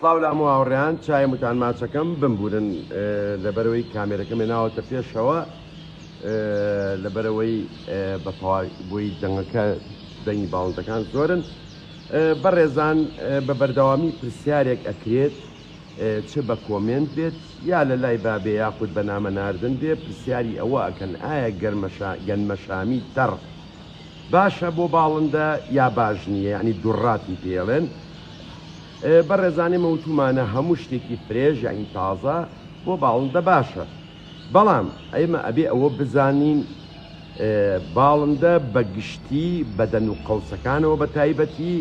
سڵاو لە هەموو هاوڕێیان چایمتان ماچەکەم بمبورن لەبەرەوەی کامێرەکەم هێناوەتە پێشەوە لەبەرەوەی بۆی دەنگەکە دەنگی باڵندەکان زۆرن بەڕێزان بە بەردەوامی پرسیارێک ئەکرێت چ بە کۆمنت بێت یا لە لای بابێ یاخود بە نامە ناردن بێ پرسیاری ئەوە ئەکەن ئایا گەنمەشامی تەڕ باشە بۆ باڵندە یا باش نییە یعنی دوڕاتی پێڵێن بەڕێزانێ مەوتومانە هەموو شتێکی فرێژ یعنی تازە بۆ باڵندە باشە بەڵام ئێمە ئەبێ ئەوە بزانین باڵندە بە گشتی بەدەن و قەوسەکانەوە بە تایبەتی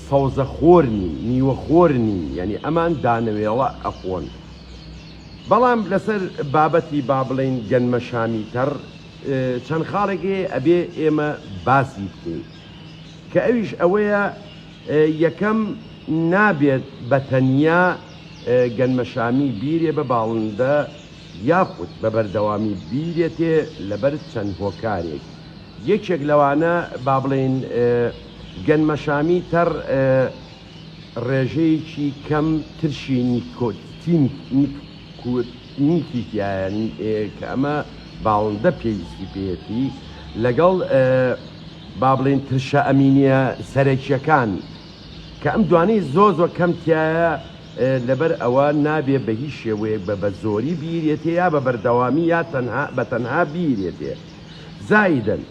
سەوزە خۆرنی نیوە خۆرنی یعنی ئەمان دانەوێڵە ئەخۆن بەڵام لەسەر بابەتی با بڵێن گەنمەشامی تەڕ چەند خاڵێکی ئەبێ ئێمە باسی بکەین کە ئەویش ئەوەیە یەکەم نابێت بە تەنیا گەنمەشامی بیرێ بە باڵندە یاخود بە بەردەوامی بیرێتێ لەبەر چەند هۆکارێک یەکێک لەوانە با بڵێن گەنمەشامی تەڕ ڕێژەیەکی کەم ترشی نیکۆتینیکیایە کە ئەمە باڵندە پێویستی پێێتی لەگەڵ با بڵێن ترشە ئەمینیە سەرەکیەکان کە ئەم دوانەی زۆ کەمتیایە لەبەر ئەوە نابێ بە هیچ شێوەیەک بە زۆری بیرێتێ یا بە بەردەوامی یا بە تەنها بیرێتێ زایدەن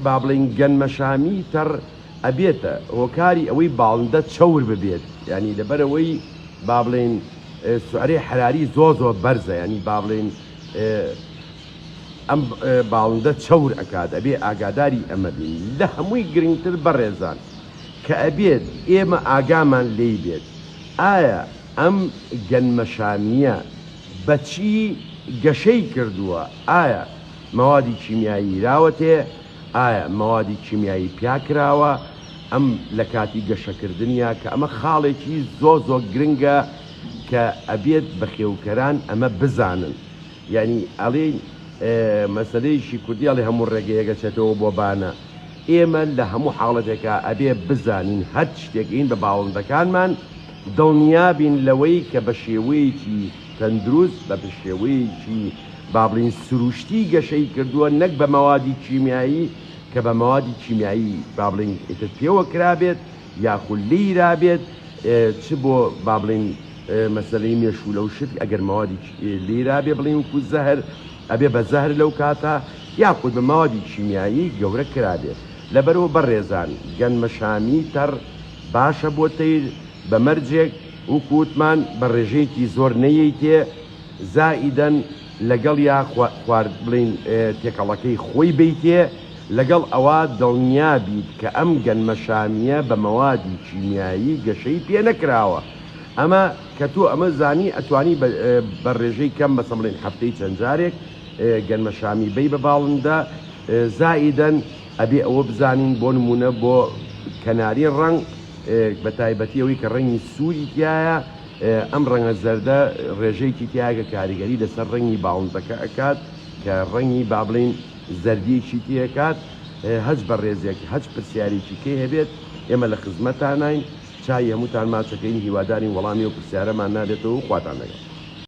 با بڵێن گەنمەشامی تەڕ ئەبێتە هۆکاری ئەوەی باڵندە چەور ببێت ینی لەبەرەوەی با بڵێن سوارەی حراری زۆ بەرزە ینی با بڵێن ئەم باڵندە چەور ئەکات ئەبێ ئاگاداری ئەمە بین لە هەمووی گرنگتر بەڕێزان کە ئەبێت ئێمە ئاگامان لێی بێت ئایا ئەم گەنمەشامیە بەچی گەشەی کردووە ئایا مەوادی کیمیایی راوەتێ ئایا مەوادی کیمیایی پیاکراوە ئەم لە کاتی گەشەکردنیە کە ئەمە خاڵێکی زۆ گرنگە کە ئەبێت بە خێوکەران ئەمە بزانن یعنی ئەڵێ مەسەلەیەکی کوردیاڵی هەموو ڕێگەیەگە چێتەوە بۆ بانە ئێمە لە هەموو حاڵەتێکە ئەبێ بزانین هەر شتێکین بە باڵندەکانمان دڵنیابین لەوەی کە بە شێوەیەکی تەندروست بە شێوەیەکی با بڵین سروشتی گەشەی کردووە نەک بە مەوادی کیمیایی کە بە مەوادی کیمیایی با بڵین ئیتر پێوە کرابێت یاخود لیرابێت چ بۆ با بڵین مەسەلەی مێشوولە و شت ئەگەر مەوادی لیرابێ بڵین وکو زەهر ئەبێ بە زەهر لەو کاتە یاخود بە مەوادی کیمیایی گەورە کرابێت لەبەرەوە بەڕێزان گەنمەشامی تەڕ باشە بۆ تەیر بە مەرجێک وکووتمان بە ڕێژەیەکی زۆر نەیەیتێ زائیدەن لەگەڵ یا خوارد بڵین تێکەڵەکەی خۆی بیتێ لەگەڵ ئەوە دڵنیا بیت کە ئەم گەنمەشامیە بە مەوادی کیمیایی گەشەی پێ نەکراوە ئەمە کە تۆ ئەمە زانی ئەتوانی بە ڕێژەی کەم بەسە بڵێن هەفتەی چەند جارێک گەنمەشامی بی بە باڵندە زائیدەن ئەبێ ئەوە بزانین بۆ نمونە بۆ کەناری ڕەنگ بە تایبەتی ئەوەی کە ڕەنگی سووری تایە ئەم ڕەنگە زەردە ڕێژەیەکی تایگە کاریگەری لەسەر ڕەنگی باڵندەکە ئەکات کە ڕەنگی با بڵێن زەردیەکی تێکات هەچ بە ڕێزێکی هەچ پرسیارێکی کێ هەبێت ئێمە لە خزمەتانین چای هەمووتان ماچەکەین هیوادارین وەڵامی و پرسیارەمان نادێتەوە خواتان لەگەڵ